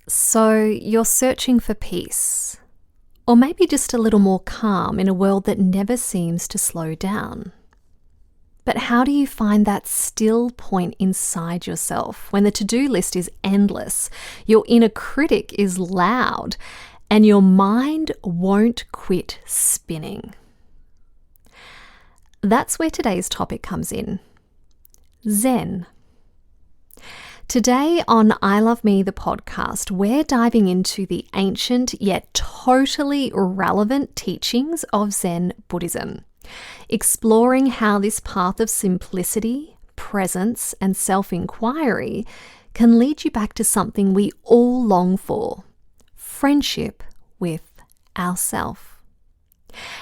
So you're searching for peace, or maybe just a little more calm in a world that never seems to slow down. But how do you find that still point inside yourself when the to-do list is endless, your inner critic is loud, and your mind won't quit spinning? That's where today's topic comes in. Zen. Today on I Love Me, the podcast, we're diving into the ancient yet totally relevant teachings of Zen Buddhism, exploring how this path of simplicity, presence, and self-inquiry can lead you back to something we all long for: friendship with ourself.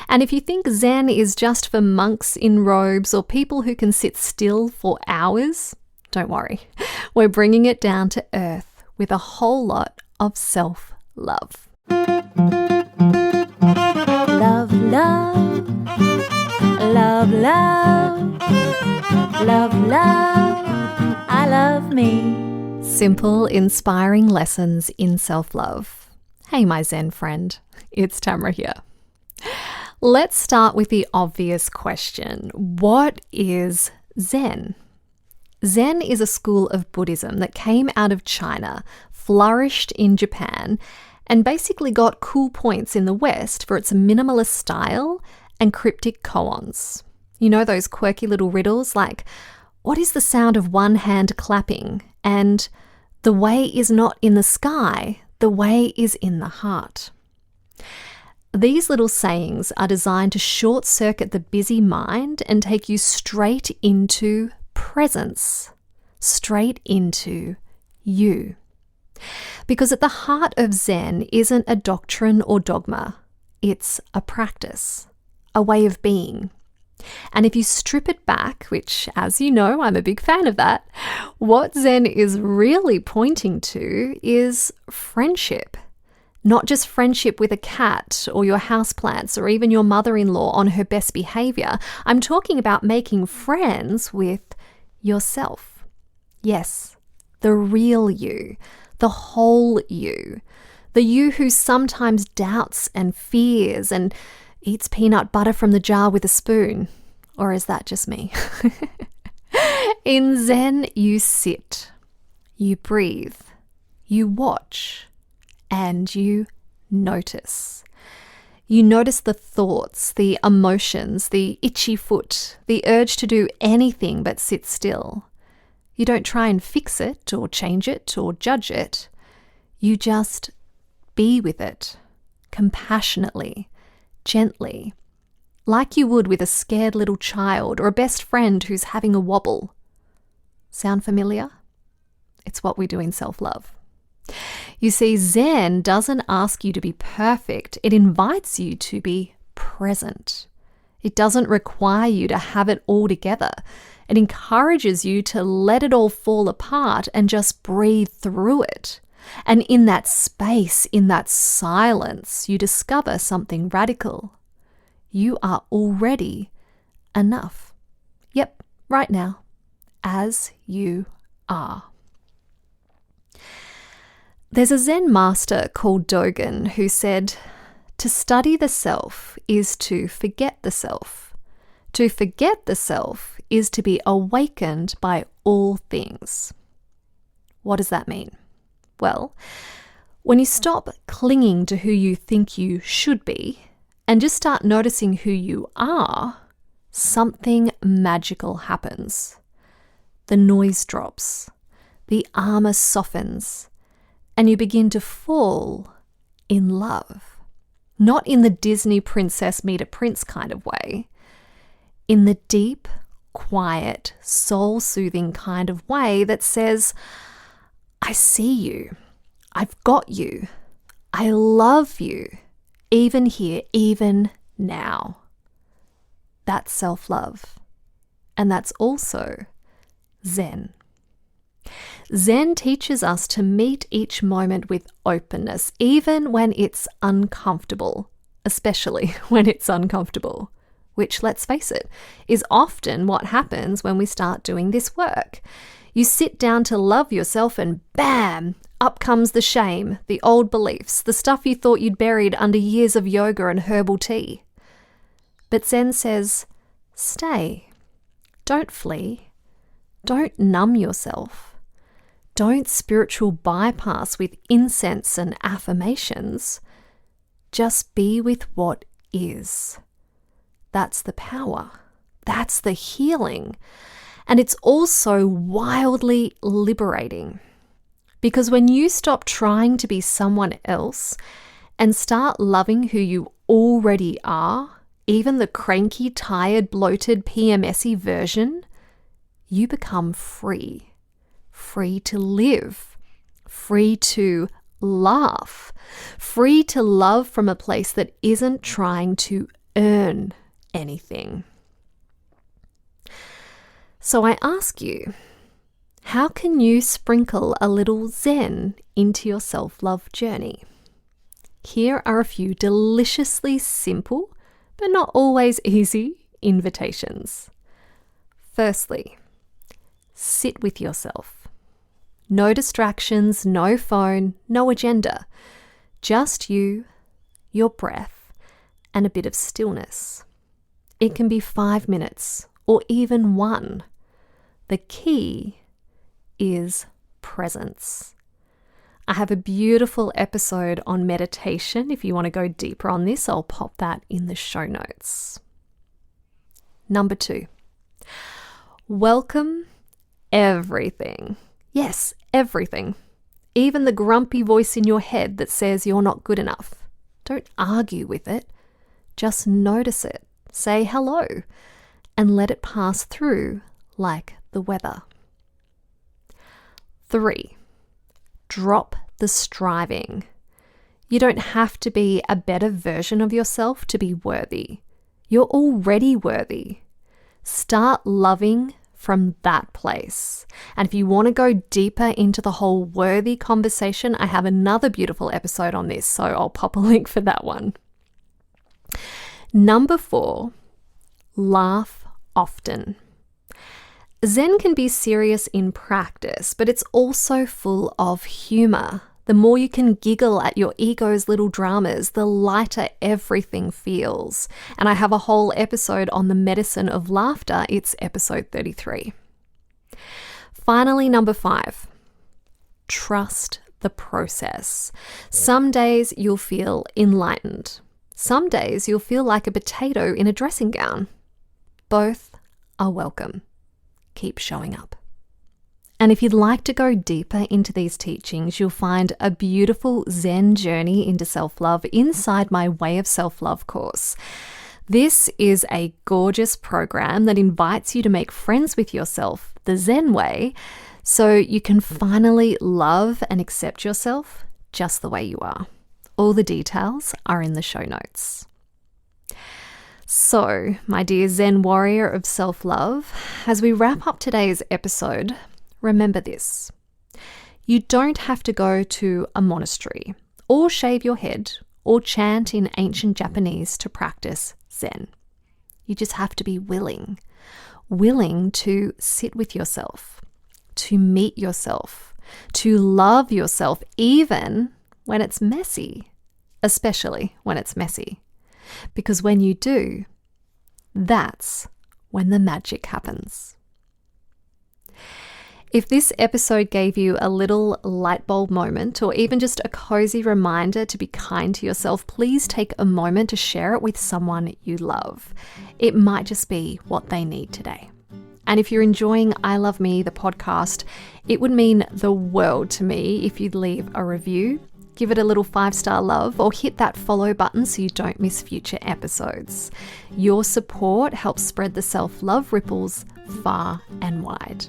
And if you think Zen is just for monks in robes or people who can sit still for hours, don't worry, we're bringing it down to earth with a whole lot of self-love. Love, love, love, love, love, love, I love me. Simple, inspiring lessons in self-love. Hey, my Zen friend, it's Tamara here. Let's start with the obvious question. What is Zen? Zen is a school of Buddhism that came out of China, flourished in Japan, and basically got cool points in the West for its minimalist style and cryptic koans. You know, those quirky little riddles like, what is the sound of one hand clapping? And the way is not in the sky, the way is in the heart. These little sayings are designed to short-circuit the busy mind and take you straight into presence, straight into you. Because at the heart of Zen isn't a doctrine or dogma, it's a practice, a way of being. And if you strip it back, which, as you know, I'm a big fan of that, what Zen is really pointing to is friendship. Not just friendship with a cat or your houseplants or even your mother-in-law on her best behavior. I'm talking about making friends with yourself. Yes, the real you, the whole you, the you who sometimes doubts and fears and eats peanut butter from the jar with a spoon. Or is that just me? In Zen, you sit, you breathe, you watch, and you notice. You notice the thoughts, the emotions, the itchy foot, the urge to do anything but sit still. You don't try and fix it or change it or judge it. You just be with it, compassionately, gently, like you would with a scared little child or a best friend who's having a wobble. Sound familiar? It's what we do in self-love. You see, Zen doesn't ask you to be perfect. It invites you to be present. It doesn't require you to have it all together. It encourages you to let it all fall apart and just breathe through it. And in that space, in that silence, you discover something radical. You are already enough. Yep, right now, as you are. There's a Zen Master called Dogen who said, to study the self is to forget the self. To forget the self is to be awakened by all things. What does that mean? Well, when you stop clinging to who you think you should be and just start noticing who you are, something magical happens. The noise drops, the armor softens, and you begin to fall in love. Not in the Disney princess meet a prince kind of way. In the deep, quiet, soul-soothing kind of way that says, I see you. I've got you. I love you. Even here, even now. That's self-love. And that's also Zen. Zen teaches us to meet each moment with openness, even when it's uncomfortable, especially when it's uncomfortable. which, let's face it, is often what happens when we start doing this work. You sit down to love yourself and bam, up comes the shame, the old beliefs, the stuff you thought you'd buried under years of yoga and herbal tea. But Zen says, stay. Don't flee. Don't numb yourself. Don't spiritual bypass with incense and affirmations. Just be with what is. That's the power. That's the healing. And it's also wildly liberating. Because when you stop trying to be someone else and start loving who you already are, even the cranky, tired, bloated, PMSy version, you become free. Free to live. Free to laugh. Free to love from a place that isn't trying to earn anything. So I ask you, how can you sprinkle a little Zen into your self-love journey? Here are a few deliciously simple, but not always easy, invitations. Firstly, sit with yourself. No distractions, no phone, no agenda. Just you, your breath, and a bit of stillness. It can be 5 minutes or even 1. The key is presence. I have a beautiful episode on meditation. If you want to go deeper on this, I'll pop that in the show notes. Number 2, welcome everything. Yes, everything. Even the grumpy voice in your head that says you're not good enough. Don't argue with it. Just notice it. Say hello and let it pass through like the weather. 3, drop the striving. You don't have to be a better version of yourself to be worthy. You're already worthy. Start loving from that place. And if you want to go deeper into the whole worthy conversation, I have another beautiful episode on this, so I'll pop a link for that one. Number 4, laugh often. Zen can be serious in practice, but it's also full of humor. The more you can giggle at your ego's little dramas, the lighter everything feels. And I have a whole episode on the medicine of laughter. It's episode 33. Finally, number 5, trust the process. Some days you'll feel enlightened. Some days you'll feel like a potato in a dressing gown. Both are welcome. Keep showing up. And if you'd like to go deeper into these teachings, you'll find a beautiful Zen journey into self-love inside my Way of Self-Love course. This is a gorgeous program that invites you to make friends with yourself the Zen way, so you can finally love and accept yourself just the way you are. All the details are in the show notes. So, my dear Zen warrior of self-love, as we wrap up today's episode, remember this. You don't have to go to a monastery, or shave your head, or chant in ancient Japanese to practice Zen. You just have to be willing to sit with yourself, to meet yourself, to love yourself, even when it's messy, especially when it's messy. Because when you do, that's when the magic happens. If this episode gave you a little light bulb moment, or even just a cozy reminder to be kind to yourself, please take a moment to share it with someone you love. It might just be what they need today. And if you're enjoying I Love Me, the podcast, it would mean the world to me if you'd leave a review, give it a little 5-star love, or hit that follow button so you don't miss future episodes. Your support helps spread the self-love ripples far and wide.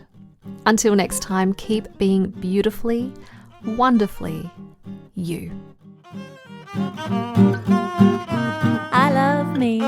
Until next time, keep being beautifully, wonderfully you. I love me.